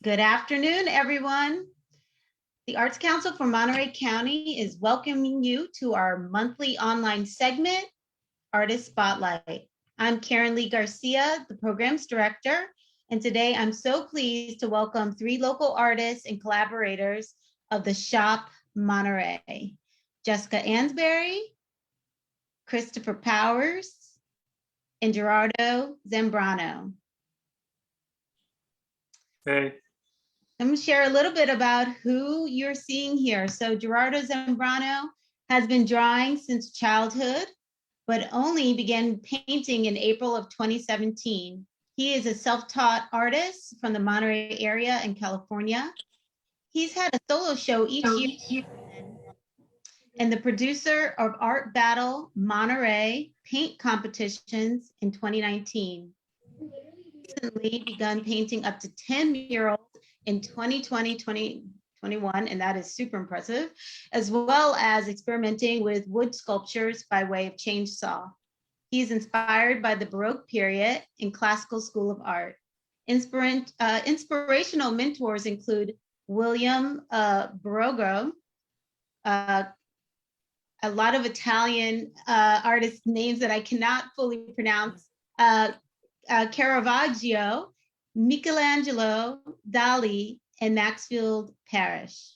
Good afternoon, everyone. The Arts Council for Monterey County is welcoming you to our monthly online segment, Artist Spotlight. I'm Karen Lee Garcia, the program's director, and today I'm so pleased to welcome three local artists and collaborators of the Shop Monterey: Jessica Ansberry, Christopher Powers, and Gerardo Zambrano. Hey. I'm going to share a little bit about who you're seeing here. So Gerardo Zambrano has been drawing since childhood, but only began painting in April of 2017. He is a self-taught artist from the Monterey area in California. He's had a solo show each year and the producer of Art Battle Monterey paint competitions in 2019. Recently begun painting up to 10 murals in 2020, 2021, and that is super impressive, as well as experimenting with wood sculptures by way of chainsaw. He is inspired by the Baroque period in Classical School of Art. Inspirational mentors include William Borgo, a lot of Italian artist names that I cannot fully pronounce, Caravaggio, Michelangelo, Dali, and Maxfield Parrish.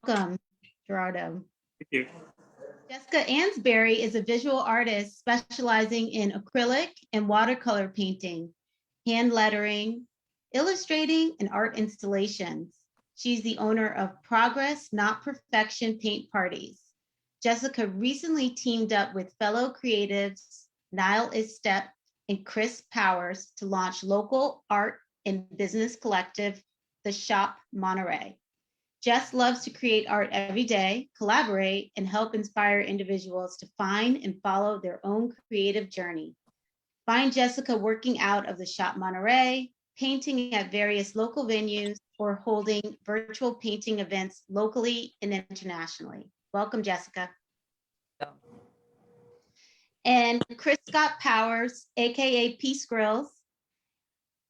Welcome, Gerardo. Thank you. Jessica Ansberry is a visual artist specializing in acrylic and watercolor painting, hand lettering, illustrating, and art installations. She's the owner of Progress Not Perfection Paint Parties. Jessica recently teamed up with fellow creatives Niall Istep and Chris Powers to launch local art and business collective, the Shop Monterey. Jess loves to create art every day, collaborate, and help inspire individuals to find and follow their own creative journey. Find Jessica working out of the Shop Monterey, painting at various local venues, or holding virtual painting events locally and internationally. Welcome, Jessica. And Chris Scott Powers, AKA Peace Grills.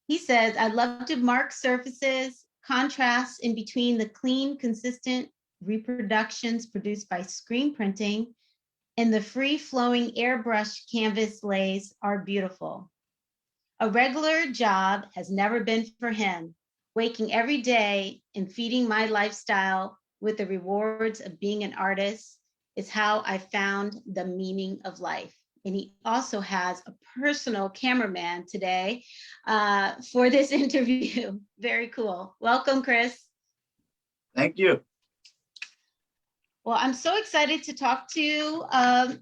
He says, I'd love to mark surfaces, contrasts in between the clean, consistent reproductions produced by screen printing and the free-flowing airbrush canvas lays are beautiful. A regular job has never been for him, waking every day and feeding my lifestyle with the rewards of being an artist is how I found the meaning of life. And he also has a personal cameraman today for this interview. Very cool. Welcome, Chris. Thank you. Well, I'm so excited to talk to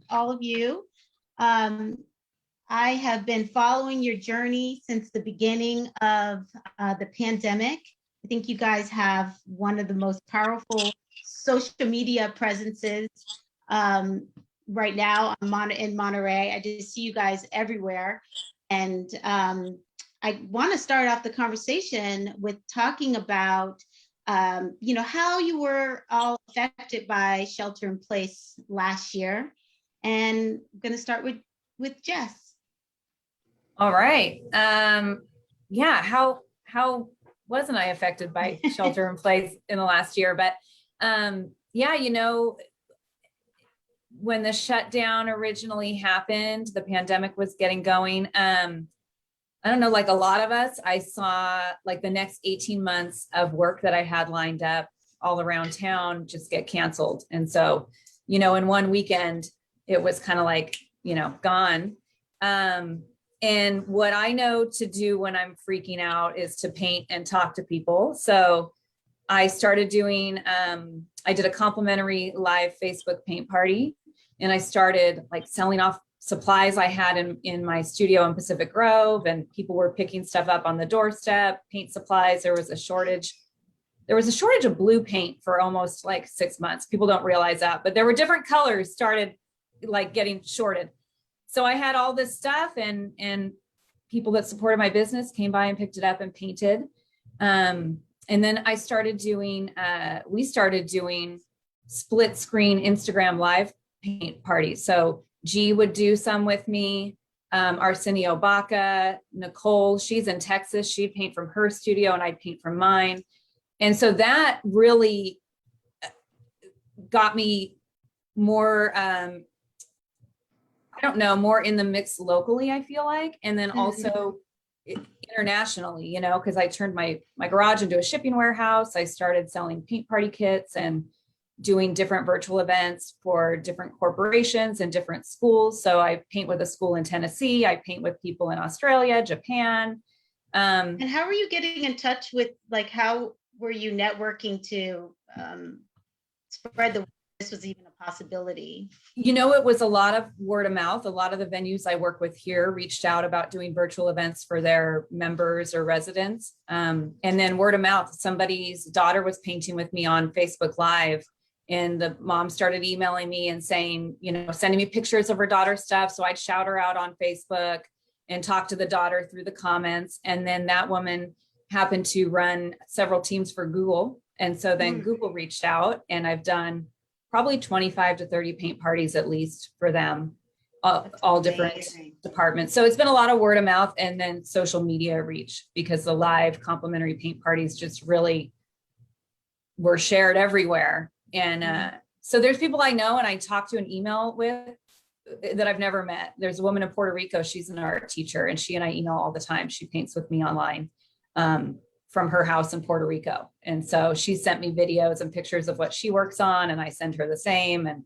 all of you. I have been following your journey since the beginning of the pandemic. I think you guys have one of the most powerful social media presences right now in Monterey. I just see you guys everywhere. And I want to start off the conversation with talking about, how you were all affected by shelter in place last year. And I'm going to start with Jess. All right. Yeah, how wasn't I affected by shelter in place in the last year? But yeah, when the shutdown originally happened, the pandemic was getting going. I don't know, like a lot of us, I saw like the next 18 months of work that I had lined up all around town just get canceled. And so, in one weekend, it was kind of like, gone. And what I know to do when I'm freaking out is to paint and talk to people. So I started doing, I did a complimentary live Facebook paint party, and I started like selling off supplies I had in my studio in Pacific Grove, and people were picking stuff up on the doorstep, paint supplies. There was a shortage of blue paint for almost like 6 months. People don't realize that, but there were different colors started like getting shorted. So I had all this stuff, and people that supported my business came by and picked it up and painted. And then I started doing, we started doing split screen Instagram live paint parties. So G would do some with me. Arsenio Baca, Nicole, she's in Texas. She'd paint from her studio and I'd paint from mine. And so that really got me more, I don't know, more in the mix locally, I feel like. And then also internationally, you know, because I turned my garage into a shipping warehouse. I started selling paint party kits and doing different virtual events for different corporations and different schools. So I paint with a school in Tennessee. I paint with people in Australia, Japan. And how were you getting in touch with, like, how were you networking to spread the word this was even a possibility? You know, it was a lot of word of mouth. A lot of the venues I work with here reached out about doing virtual events for their members or residents. And then word of mouth, somebody's daughter was painting with me on Facebook Live, and the mom started emailing me and saying, you know, sending me pictures of her daughter's stuff. So I'd shout her out on Facebook and talk to the daughter through the comments. And then that woman happened to run several teams for Google. And so then Google reached out, and I've done probably 25 to 30 paint parties at least for them, all different departments. So it's been a lot of word of mouth and then social media reach, because the live complimentary paint parties just really were shared everywhere. And so there's people I know and I talk to an email with that I've never met. There's a woman in Puerto Rico. She's an art teacher, and she and I email all the time. She paints with me online from her house in Puerto Rico. And so she sent me videos and pictures of what she works on, and I send her the same. And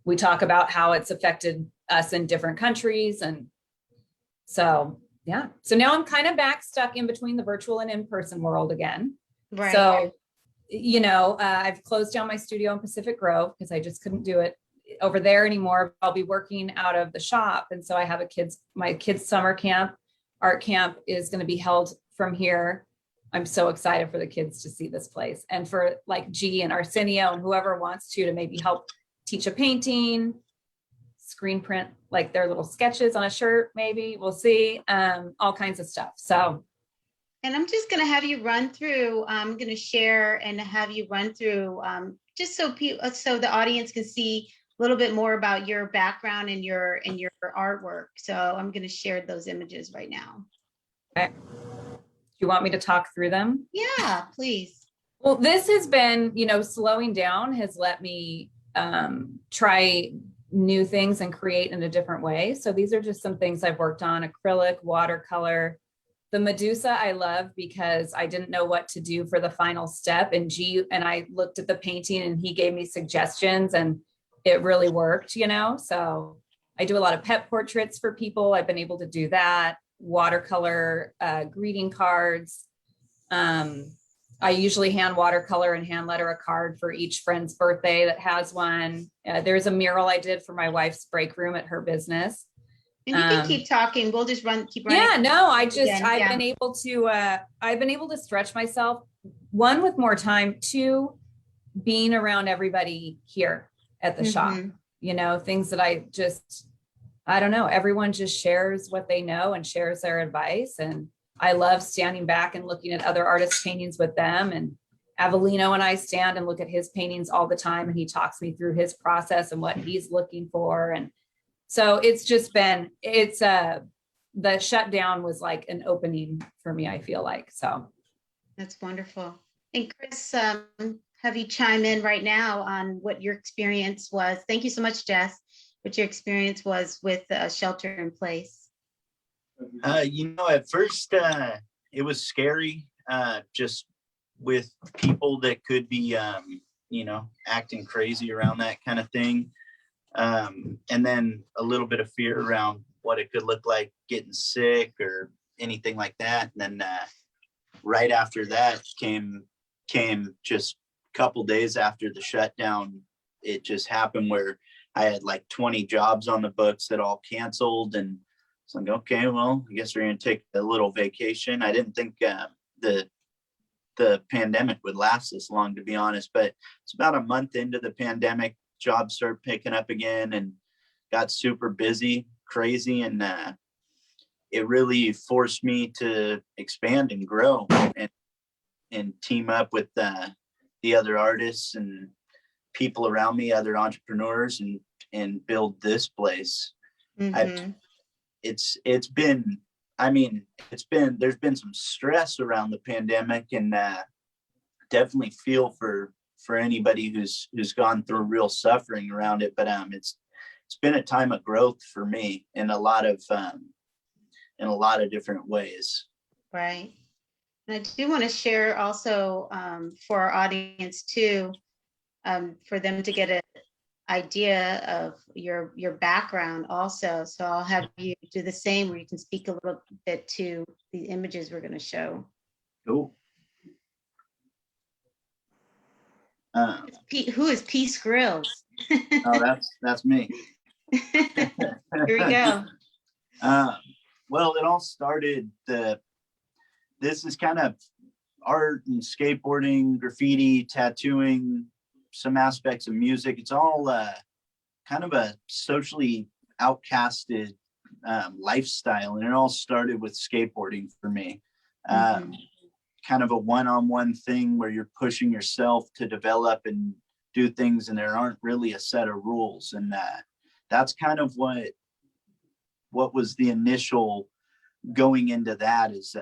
we talk about how it's affected us in different countries. And so, yeah. So now I'm kind of back stuck in between the virtual and in-person world again. Right. So, you know, I've closed down my studio in Pacific Grove because I just couldn't do it over there anymore. I'll be working out of the shop. And so I have my kids' summer camp, art camp is going to be held from here. I'm so excited for the kids to see this place, and for like G and Arsenio and whoever wants to maybe help teach a painting, screen print, like their little sketches on a shirt, maybe we'll see, all kinds of stuff. So. And I'm just going to have you run through, I'm going to share and have you run through just so the audience can see a little bit more about your background and your artwork. So I'm going to share those images right now. Okay. You want me to talk through them? Yeah, please. Well, this has been, you know, slowing down has let me try new things and create in a different way. So these are just some things I've worked on: acrylic, watercolor. The Medusa I love because I didn't know what to do for the final step. And I looked at the painting and he gave me suggestions and it really worked, you know? So I do a lot of pet portraits for people. I've been able to do that. Watercolor, greeting cards. I usually hand watercolor and hand letter a card for each friend's birthday that has one. There's a mural I did for my wife's break room at her business. And you can keep talking. We'll just keep running. Yeah, no, I've been able to stretch myself, one, with more time, two, being around everybody here at the shop, you know, things that I don't know, everyone just shares what they know and shares their advice. And I love standing back and looking at other artists' paintings with them. And Avellino and I stand and look at his paintings all the time, and he talks me through his process and what he's looking for. And so it's just been, the shutdown was like an opening for me, I feel like. So that's wonderful. And Chris, have you chime in right now on what your experience was? Thank you so much, Jess. What your experience was with shelter in place. You know, at first it was scary, just with people that could be, you know, acting crazy around that kind of thing. And then a little bit of fear around what it could look like getting sick or anything like that. And then right after that came just a couple days after the shutdown, it just happened where I had like 20 jobs on the books that all canceled. And so I'm like, okay, well, I guess we're going to take a little vacation. I didn't think the pandemic would last this long, to be honest, but it's about a month into the pandemic, jobs started picking up again and got super busy, crazy. And it really forced me to expand and grow and team up with the other artists and people around me, other entrepreneurs, and build this place. it's been, I mean, there's been some stress around the pandemic, and definitely feel for anybody who's gone through real suffering around it. But it's been a time of growth for me in a lot of different ways. Right. And I do want to share also for our audience too, for them to get an idea of your background also. So I'll have you do the same, where you can speak a little bit to the images we're going to show. Cool. Who is Peace Grills? Oh, that's me. Here we go. Well, it all started, this is kind of art and skateboarding, graffiti, tattooing, some aspects of music. It's all kind of a socially outcasted lifestyle, and it all started with skateboarding for me. Kind of a one-on-one thing where you're pushing yourself to develop and do things, and there aren't really a set of rules. And that's kind of what was the initial going into that. Is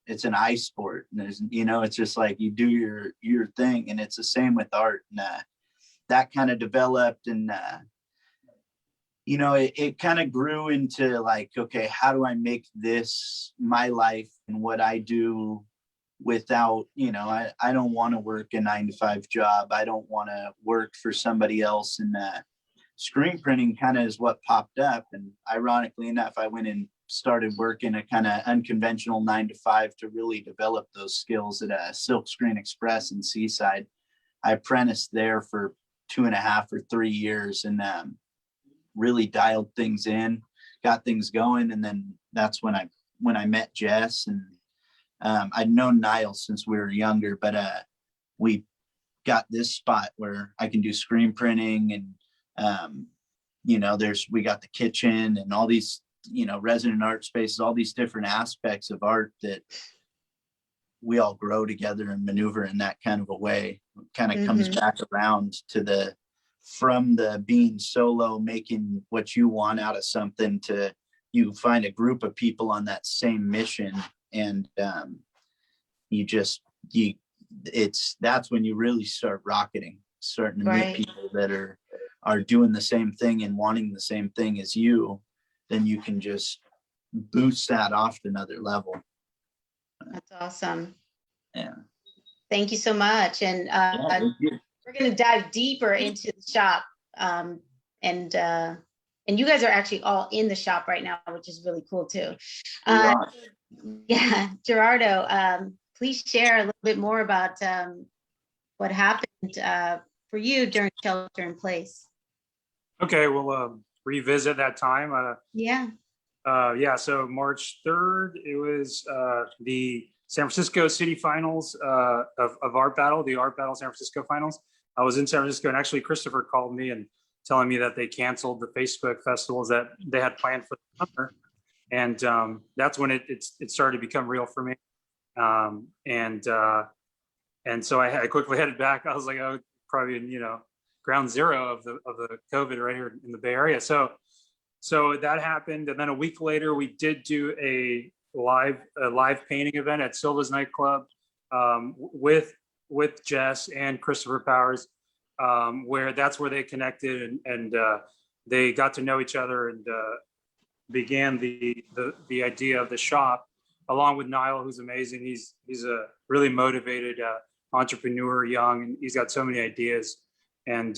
it's an ice sport, and there's, it's just like you do your thing, and it's the same with art. And that kind of developed, and it kind of grew into like, okay, how do I make this my life and what I do without, I don't want to work a 9-to-5 job. I don't want to work for somebody else. And screen printing kind of is what popped up. And ironically enough, I went and started working a kind of unconventional 9-to-5 to really develop those skills at Silk Screen Express in Seaside. I apprenticed there for 2.5 or 3 years, and really dialed things in, got things going. And then that's when I met Jess, and I'd known Niall since we were younger, but we got this spot where I can do screen printing, and we got the kitchen and all these, resident art spaces, all these different aspects of art that we all grow together and maneuver in that kind of a way. It kind of comes back around to from the being solo, making what you want out of something, to you find a group of people on that same mission. And that's when you really start rocketing, starting to meet people that are doing the same thing and wanting the same thing as you. Then you can just boost that off to another level. That's awesome. Yeah. Thank you so much. And we're going to dive deeper into the shop. And you guys are actually all in the shop right now, which is really cool too. Yeah, Gerardo, please share a little bit more about what happened for you during shelter in place. Okay, we'll revisit that time. So March 3rd, it was the San Francisco City Finals of Art Battle, the Art Battle San Francisco Finals. I was in San Francisco, and actually Christopher called me and telling me that they canceled the Facebook festivals that they had planned for the summer. And that's when it started to become real for me. And so I quickly headed back. I was like, oh, probably in, ground zero of the COVID right here in the Bay Area. So that happened. And then a week later, we did do a live painting event at Silva's nightclub with Jess and Christopher Powers, where they connected and they got to know each other, and began the idea of the shop, along with Niall, who's amazing. He's a really motivated entrepreneur, young, and he's got so many ideas. And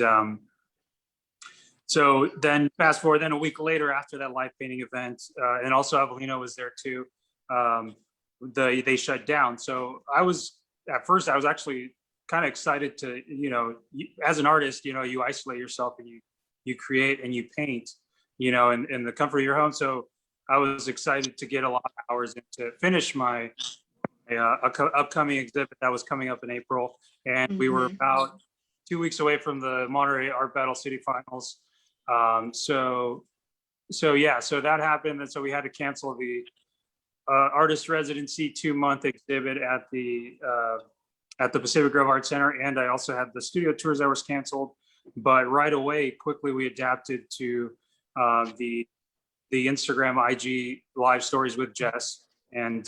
so then fast forward, then a week later after that live painting event, and also Avelino was there too, they shut down. So at first I was actually kind of excited to, as an artist, you isolate yourself and you create and you paint, in the comfort of your home. So I was excited to get a lot of hours in to finish my upcoming exhibit that was coming up in April. And we were about 2 weeks away from the Monterey Art Battle City Finals. So that happened. And so we had to cancel the artist residency 2-month exhibit at the Pacific Grove Art Center. And I also had the studio tours that was canceled. But right away, quickly, we adapted to the the Instagram, IG live stories with Jess. And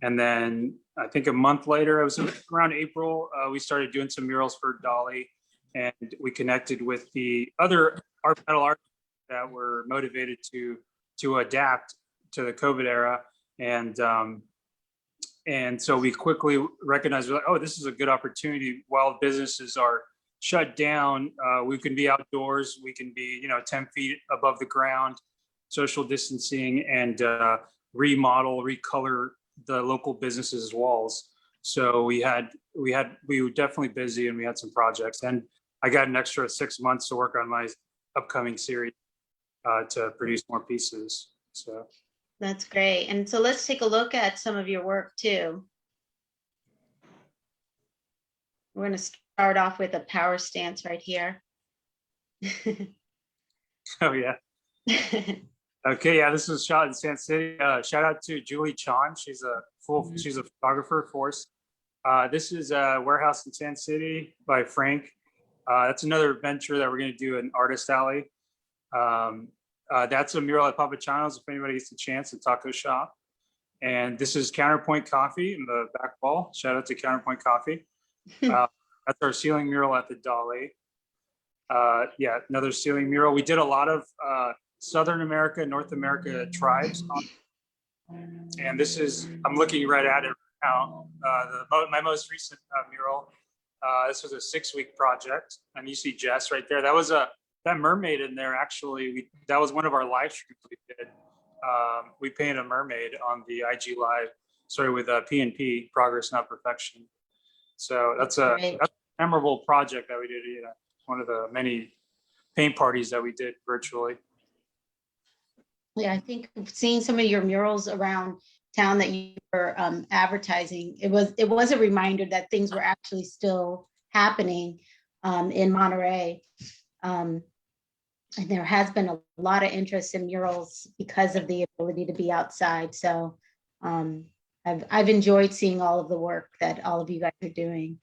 then I think a month later, it was around April, we started doing some murals for Dolly, and we connected with the other art battle artists that were motivated to adapt to the COVID era. And so we quickly recognized, we're like, oh, this is a good opportunity. While businesses are shut down, we can be outdoors, we can be, 10 feet above the ground, social distancing, and remodel, recolor the local businesses' walls. So we were definitely busy, and we had some projects, and I got an extra 6 months to work on my upcoming series to produce more pieces. So That's great. And so let's take a look at some of your work too. We're going to start off with a power stance right here. oh yeah. Okay, yeah, this was shot in San City. Shout out to Julie Chan. She's a photographer for us. This is a warehouse in San City by Frank. That's another venture that we're going to do an artist alley. That's a mural at Papachano's if anybody gets a chance, a taco shop. And this is Counterpoint Coffee in the back wall. Shout out to Counterpoint Coffee. That's our ceiling mural at the Dolly. Yeah, another ceiling mural. We did a lot of Southern America, North America tribes. And this is, I'm looking right at it now, my most recent mural. This was a 6-week project. And you see Jess right there. That mermaid in there, actually, that was one of our live streams we did. We painted a mermaid on the IG Live, started with P&P, Progress Not Perfection. So that's a memorable project that we did, one of the many paint parties that we did virtually. Yeah, I think seeing some of your murals around town that you were advertising, it was a reminder that things were actually still happening in Monterey. And there has been a lot of interest in murals because of the ability to be outside. So I've enjoyed seeing all of the work that all of you guys are doing.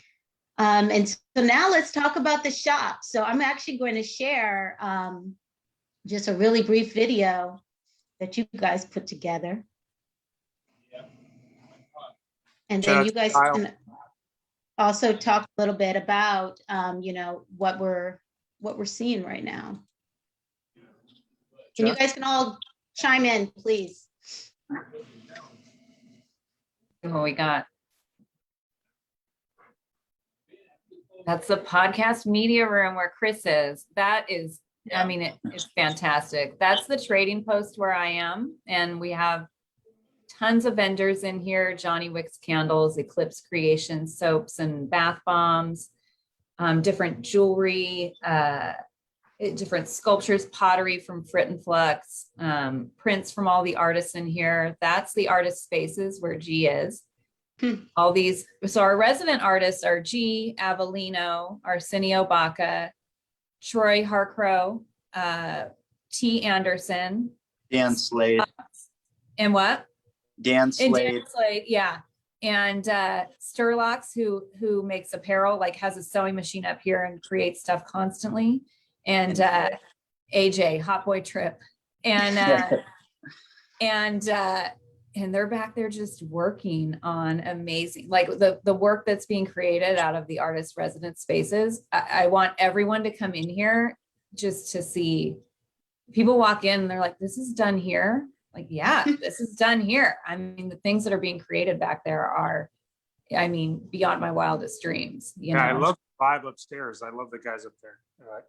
And so now let's talk about the shop. So I'm actually going to share just a really brief video that you guys put together. And then you guys can also talk a little bit about what we're seeing right now. And you guys can all chime in, please. What we got? That's the podcast media room where Chris is. That is, I mean, it's fantastic. That's the trading post where I am. And we have tons of vendors in here: Johnny Wicks candles, Eclipse Creations, soaps and bath bombs, different jewelry, different sculptures, pottery from Frit and Flux, prints from all the artists in here. That's the artist spaces where G is. All these, so our resident artists are G, Avellino, Arsenio Baca, Troy Harcrow, T. Anderson, Dan Slade. And what? Dan Slade. And Dan Slade, yeah. And Sturlocks, who makes apparel, like has a sewing machine up here and creates stuff constantly. And AJ, Hot Boy Trip. And and they're back there just working on amazing, like the work that's being created out of the artist resident spaces. I want everyone to come in here just to see. People walk in and they're like, this is done here. Like, yeah, this is done here. I mean, the things that are being created back there are, I mean, beyond my wildest dreams. I love the vibe upstairs. I love the guys up there.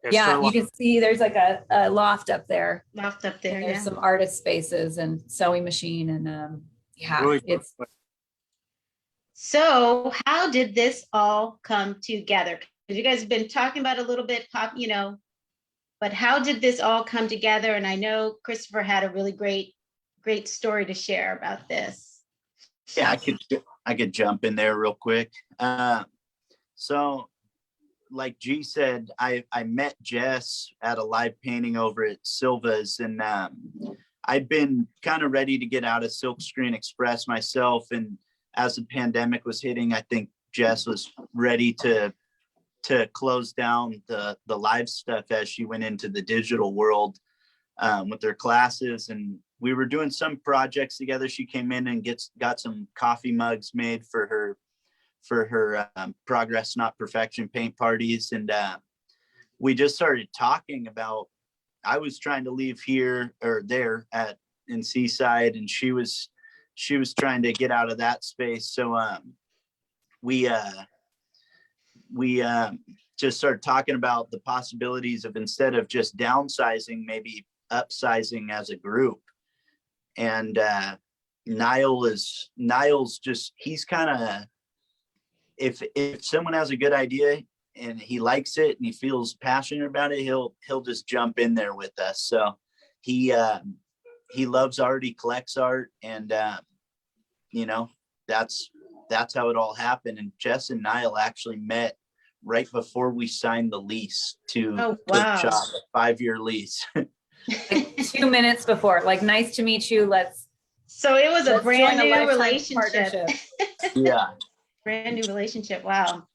Yeah, you can see there's like a loft up there. Loft up there. There's some artist spaces and sewing machine and yeah, really it's. So how did this all come together? Because you guys have been talking about a little bit, but how did this all come together? And I know Christopher had a really great story to share about this. Yeah, I could jump in there real quick. So like G said, I met Jess at a live painting over at Silva's, and I'd been kind of ready to get out of Silkscreen Express myself. And as the pandemic was hitting, I think Jess was ready to close down the live stuff as she went into the digital world. with their classes, and we were doing some projects together. She came in and got some coffee mugs made for her progress not perfection paint parties, and we just started talking about, I was trying to leave here or there in Seaside, and she was trying to get out of that space. So we just started talking about the possibilities of, instead of just downsizing, maybe upsizing as a group. And Niles just, he's kind of, if someone has a good idea and he likes it and he feels passionate about it, he'll just jump in there with us. So he loves art, he collects art, and that's how it all happened. And Jess and Niall actually met right before we signed the lease to the shop, a 5-year lease. Like 2 minutes before, like, nice to meet you. So it was a brand join new lifetime relationship. Yeah. Brand new relationship. Wow.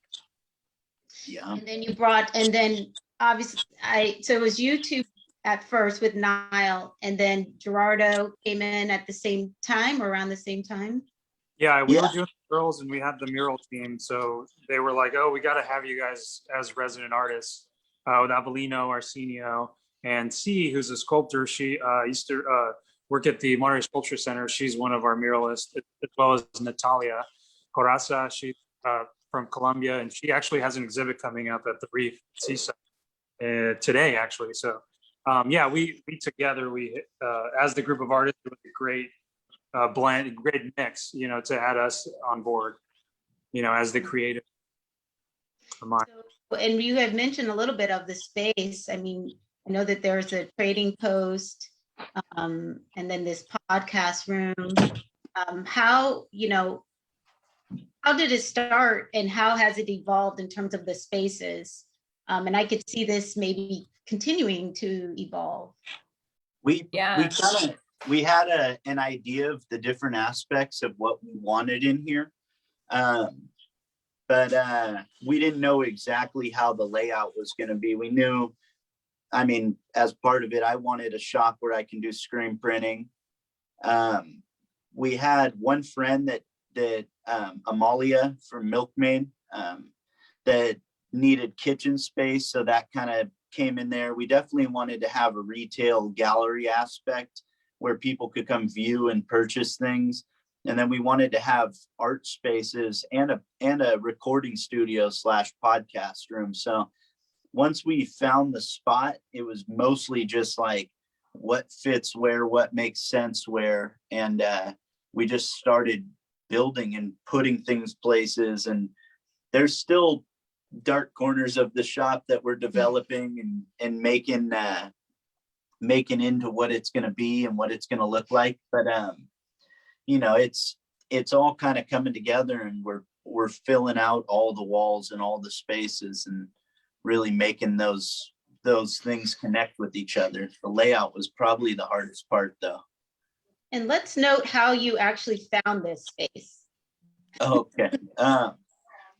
Yeah. And then obviously so it was you two at first with Niall, and then Gerardo came in at the same time or around the same time. Yeah, we were doing girls and we had the mural team. So they were like, oh, we got to have you guys as resident artists with Avelino, Arsenio, and C, who's a sculptor. She used to work at the Monterey Sculpture Center. She's one of our muralists, as well as Natalia Coraza. She's from Colombia, and she actually has an exhibit coming up at the Reef Seaside today, actually. So we together, as the group of artists, it was a great blend, great mix, to add us on board, as the creative mind. And you have mentioned a little bit of the space. I mean, I know that there's a trading post, and then this podcast room. How did it start, and how has it evolved in terms of the spaces? And I could see this maybe continuing to evolve. We had an idea of the different aspects of what we wanted in here. But we didn't know exactly how the layout was going to be. We knew, I mean, as part of it, I wanted a shop where I can do screen printing. We had one friend that Amalia from Milkmaid, that needed kitchen space. So that kind of came in there. We definitely wanted to have a retail gallery aspect where people could come view and purchase things. And then we wanted to have art spaces and a recording studio / podcast room. So once we found the spot, it was mostly just like what fits where, what makes sense where. And we just started building and putting things places. And there's still dark corners of the shop that we're developing and making into what it's going to be and what it's going to look like. But it's all kind of coming together, and we're filling out all the walls and all the spaces and really making those things connect with each other. The layout was probably the hardest part, though. And let's note how you actually found this space. Okay.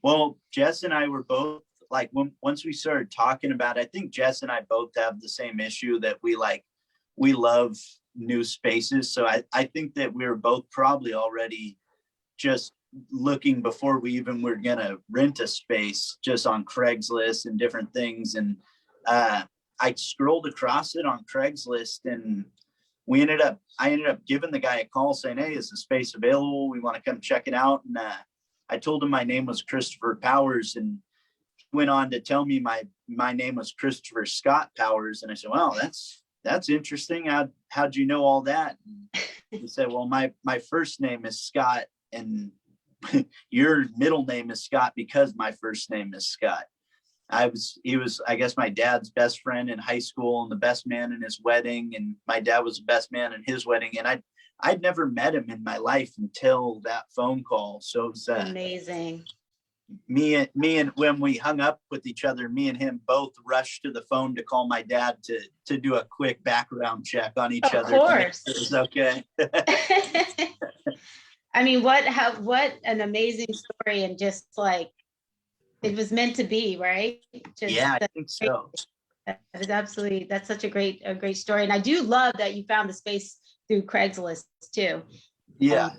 Well, Jess and I were both like, once we started talking about it, I think Jess and I both have the same issue that we love new spaces. So I think that we were both probably already just looking before we even were going to rent a space, just on Craigslist and different things. And I scrolled across it on Craigslist, and I ended up giving the guy a call saying, hey, is the space available? We want to come check it out. And I told him my name was Christopher Powers, and he went on to tell me my name was Christopher Scott Powers. And I said, well, that's interesting. How'd you know all that? And he said, well, my first name is Scott, and your middle name is Scott because my first name is Scott. He was, I guess, my dad's best friend in high school and the best man in his wedding. And my dad was the best man in his wedding. And I'd never met him in my life until that phone call. So it was amazing. Me and when we hung up with each other, me and him both rushed to the phone to call my dad to do a quick background check on each other. Of course. It was okay. I mean, what an amazing story, and just like, it was meant to be, right? I think so. That is absolutely, that's such a great story. And I do love that you found the space through Craigslist too. Yeah.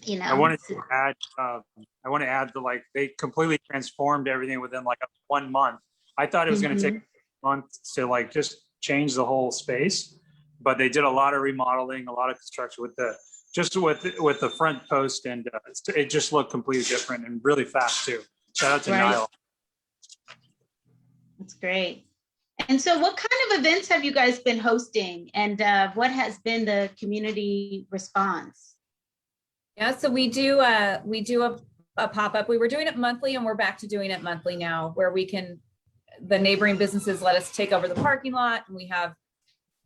You know, I wanted to add, that like they completely transformed everything within like 1 month. I thought it was going to take a month to like just change the whole space, but they did a lot of remodeling, a lot of construction with the front post, and it just looked completely different and really fast too. Shout out to Niall. That's great. And so what kind of events have you guys been hosting, and what has been the community response? Yeah, so we do a pop-up. We were doing it monthly, and we're back to doing it monthly now, where the neighboring businesses let us take over the parking lot, and we have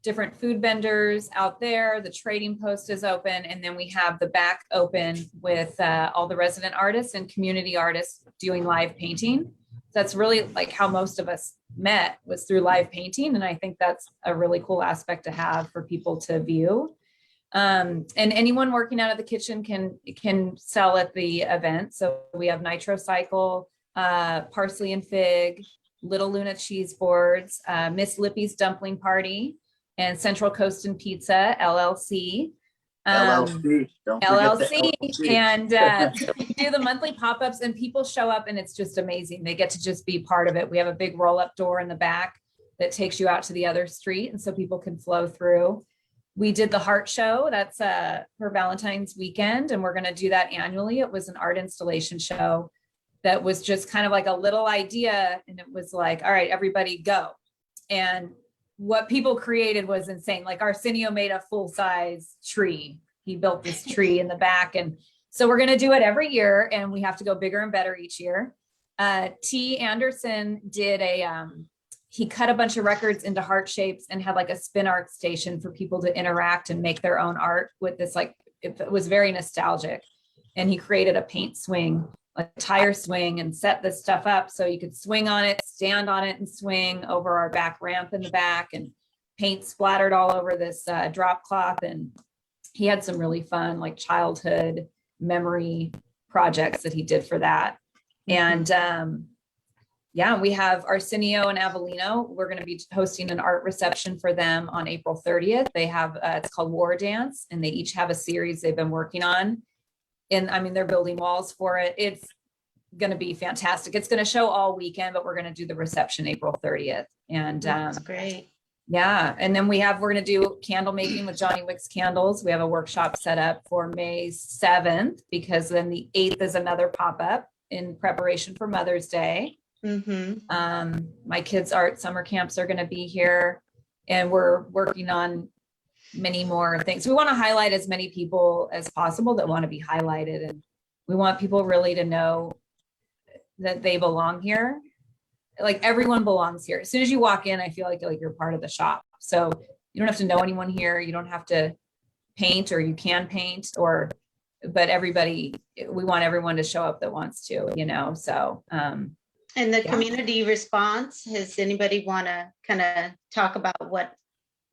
different food vendors out there. The trading post is open, and then we have the back open with all the resident artists and community artists doing live painting. That's really like how most of us met, was through live painting, and I think that's a really cool aspect to have for people to view. And anyone working out of the kitchen can sell at the event. So we have Nitro Cycle, Parsley and Fig, Little Luna Cheese Boards, Miss Lippy's Dumpling Party, and Central Coast and Pizza, LLC. LLC. Don't forget the LLC. And we do the monthly pop-ups, and people show up, and it's just amazing. They get to just be part of it. We have a big roll-up door in the back that takes you out to the other street, and so people can flow through. We did the Heart Show. That's for Valentine's weekend, and we're going to do that annually. It was an art installation show that was just kind of like a little idea, and it was like, all right, everybody go. And what people created was insane. Like Arsenio made a full-size tree. He built this tree in the back, and so we're going to do it every year, and we have to go bigger and better each year. T. Anderson did he cut a bunch of records into heart shapes and had like a spin art station for people to interact and make their own art with this. Like, it was very nostalgic. And he created a paint swing, a tire swing, and set this stuff up so you could swing on it, stand on it, and swing over our back ramp in the back, and paint splattered all over this drop cloth. And he had some really fun, like, childhood memory projects that he did for that. And yeah, we have Arsenio and Avellino. We're going to be hosting an art reception for them on April 30th. They have, it's called War Dance, and they each have a series they've been working on. And I mean, they're building walls for it. It's going to be fantastic. It's going to show all weekend, but we're going to do the reception April 30th. And that's great. Yeah. And then we're going to do candle making with Johnny Wicks Candles. We have a workshop set up for May 7th, because then the 8th is another pop-up in preparation for Mother's Day. My kids' art summer camps are going to be here, and we're working on many more things. We want to highlight as many people as possible that want to be highlighted, and we want people really to know that they belong here. Like, everyone belongs here. As soon as you walk in, I feel like you're part of the shop. So you don't have to know anyone here. You don't have to paint, or you can paint, but everybody, we want everyone to show up that wants to, so and the community response, has anybody want to kind of talk about what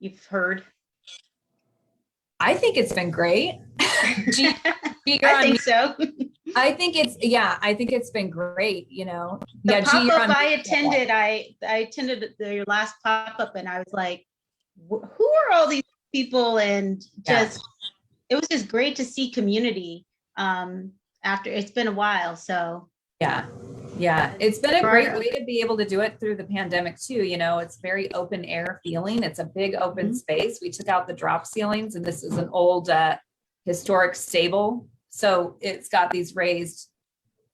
you've heard? I think it's been great. I think so. I think it's been great, The pop-up I attended your last pop-up, and I was like, who are all these people? And it was just great to see community after it's been a while. So yeah, it's been a great way to be able to do it through the pandemic too. It's very open air feeling. It's a big open space. We took out the drop ceilings, and this is an old historic stable. So it's got these raised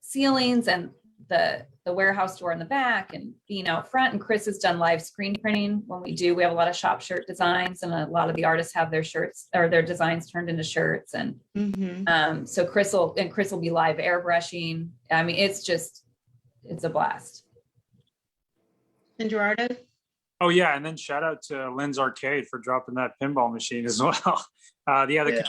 ceilings, and the warehouse door in the back, and being out front. And Chris has done live screen printing. We have a lot of shop shirt designs, and a lot of the artists have their shirts or their designs turned into shirts. And so Chris will be live airbrushing. I mean, it's a blast. And Gerardo? Oh yeah, and then shout out to Lynn's Arcade for dropping that pinball machine as well. The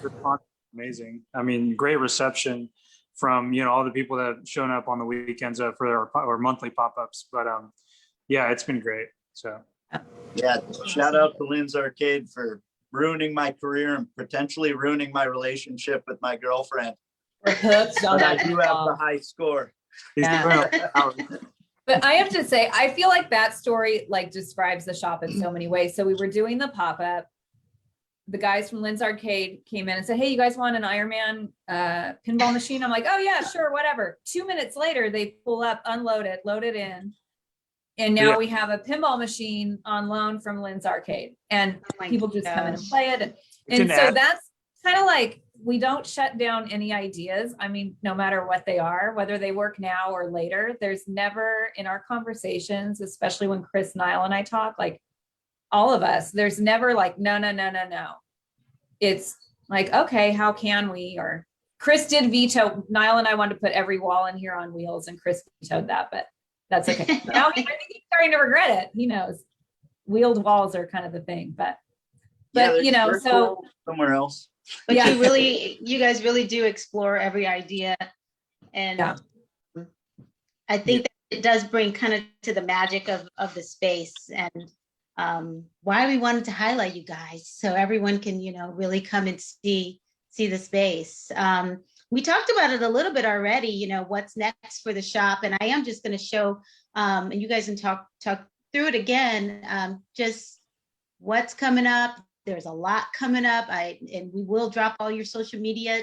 response was amazing. I mean, great reception from all the people that have shown up on the weekends for our monthly pop-ups. But yeah, it's been great. So yeah, shout out to Lynn's Arcade for ruining my career and potentially ruining my relationship with my girlfriend. But I do have the high score. But But I have to say, I feel like that story like describes the shop in so many ways. So we were doing the pop-up. The guys from Lynn's Arcade came in and said, hey, you guys want an Ironman pinball machine? I'm like, oh yeah, sure, whatever. 2 minutes later, they pull up, unload it, load it in. And now we have a pinball machine on loan from Lynn's Arcade. And people just come in and play it. And so that's kind of like, we don't shut down any ideas. I mean, no matter what they are, whether they work now or later, there's never in our conversations, especially when Chris, Niall, and I talk, like all of us, there's never like, no. It's like, okay, how can we? Or Chris did veto, Niall and I wanted to put every wall in here on wheels, and Chris vetoed that, but that's okay. Now I think he's starting to regret it. He knows wheeled walls are kind of the thing, but you know, so somewhere else. But you guys really do explore every idea. And I think that it does bring kind of to the magic of the space, and why we wanted to highlight you guys so everyone can, you know, really come and see the space. We talked about it a little bit already, you know, what's next for the shop. And I am just going to show, and you guys can talk through it again, just what's coming up. There's a lot coming up. And we will drop all your social media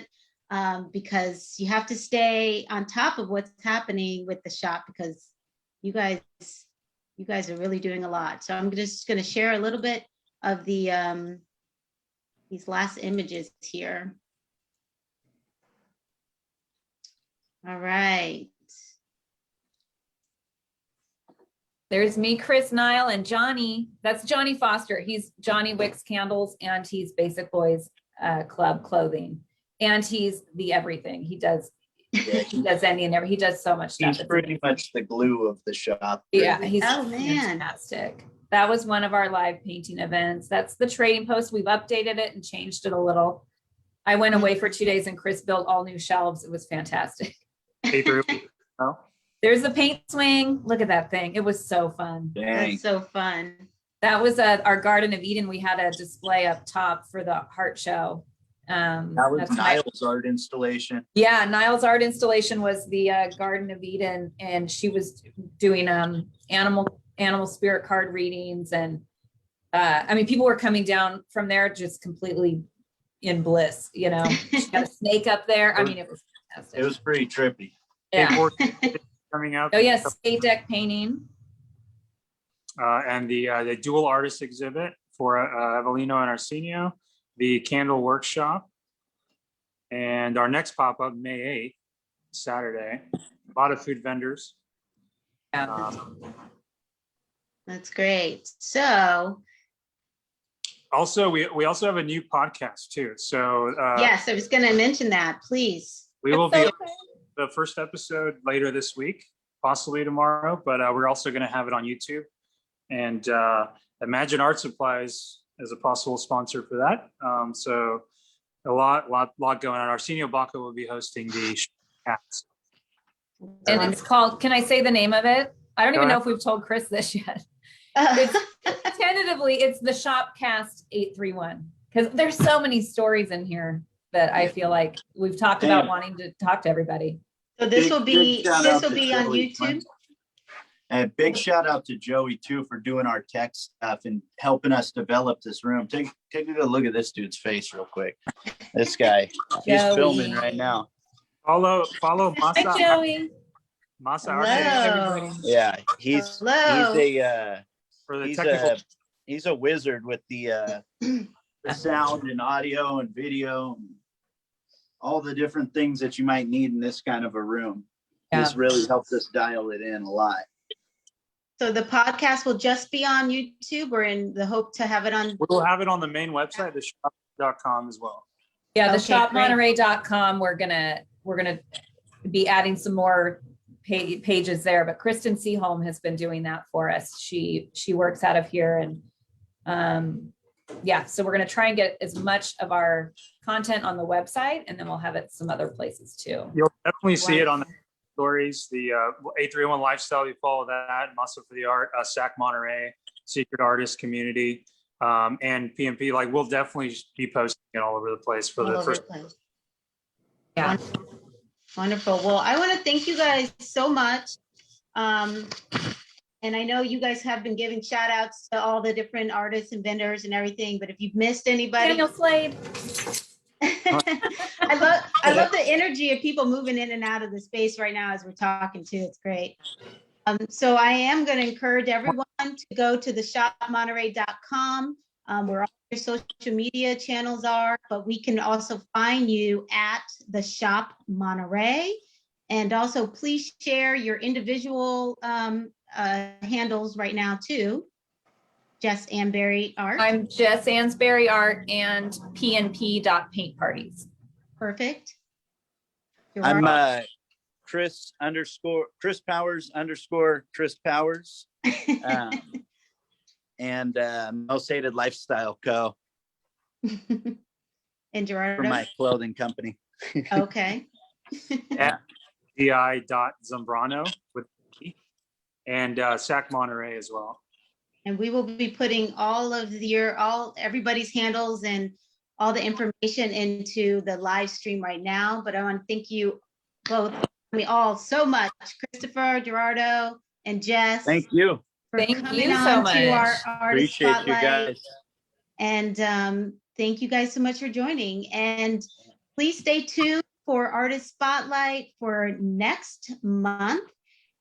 because you have to stay on top of what's happening with the shop, because you guys are really doing a lot. So I'm just going to share a little bit of the these last images here. All right. There's me, Chris, Niall, and Johnny. That's Johnny Foster. He's Johnny Wicks Candles, and he's Basic Boys Club Clothing. And he's the everything. He does any and every. He does so much stuff. He's pretty much the glue of the shop. Yeah, he's man, fantastic. That was one of our live painting events. That's the trading post. We've updated it and changed it a little. I went away for 2 days and Chris built all new shelves. It was fantastic. There's the paint swing. Look at that thing. It was so fun. Dang. That's so fun. That was our Garden of Eden. We had a display up top for the heart show. That was Niall's art installation. Yeah, Niall's art installation was the Garden of Eden, and she was doing animal spirit card readings, and I mean, people were coming down from there just completely in bliss. You know, she got a snake up there. I mean, it was fantastic. It was pretty trippy. Yeah. Coming out. Oh yes, skate deck painting. And the dual artist exhibit for Avelino and Arsenio, the candle workshop, and our next pop-up May 8th, Saturday. A lot of food vendors. Yeah. That's great. So also, we also have a new podcast too. So yes, I was going to mention that. Please. We will be the first episode later this week, possibly tomorrow, but we're also going to have it on YouTube. And Imagine Art Supplies as a possible sponsor for that. So a lot going on. Arsenio Baca will be hosting the cast. And it's called, can I say the name of it? I don't even know if we've told Chris this yet. Tentatively, it's the Shopcast 831, because there's so many stories in here that I feel like we've talked about wanting to talk to everybody. So this will be on YouTube. And big shout out to Joey too for doing our tech stuff and helping us develop this room. Take a good look at this dude's face real quick. This guy, he's filming right now. Follow Masa. Hi, Joey. Masa. Hello. Yeah, he's a wizard with the sound and audio and video, and all the different things that you might need in this kind of a room. Yeah. This really helps us dial it in a lot. So the podcast will just be on YouTube, or in the hope to have it on? We'll have it on the main website, the shop.com as well. Yeah, the Okay, shopmonterey.com. We're gonna be adding some more pages there, but Kristen Seaholm has been doing that for us. She works out of here, and yeah, so we're gonna try and get as much of our content on the website, and then we'll have it some other places too. You'll definitely see it on the stories, the A301 lifestyle. We follow that, Muscle for the Art, Shop Monterey, Secret Artist Community, and PMP. Like, we'll definitely be posting it all over the place for the first. Yeah. Wonderful. Well, I want to thank you guys so much. And I know you guys have been giving shout outs to all the different artists and vendors and everything, but if you've missed anybody, Daniel Slade. I love the energy of people moving in and out of the space right now as we're talking too. It's great. So I am going to encourage everyone to go to the shopmonterey.com, where all your social media channels are, but we can also find you at the Shop Monterey. And also please share your individual handles right now too. Jess Ansberry Art. I'm Jess Ansberry Art and PNP.paint parties. Perfect. I'm Chris Powers and Most Hated Lifestyle Co. And Gerardo. For my clothing company. Okay. Yeah. Di.Zambrano with E, and Sac Monterey as well. And we will be putting all of everybody's handles and all the information into the live stream right now. But I want to thank you both, all so much, Christopher, Gerardo, and Jess. Thank you. Thank you so much. To our artist Appreciate spotlight. you guys. And thank you guys so much for joining. And please stay tuned for Artist Spotlight for next month.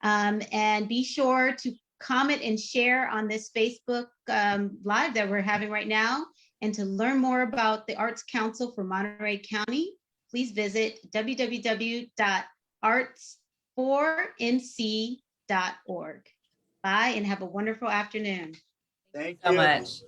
And be sure to comment and share on this Facebook Live that we're having right now. And to learn more about the Arts Council for Monterey County, please visit www.arts4nc.org. Bye and have a wonderful afternoon. Thank So you. much.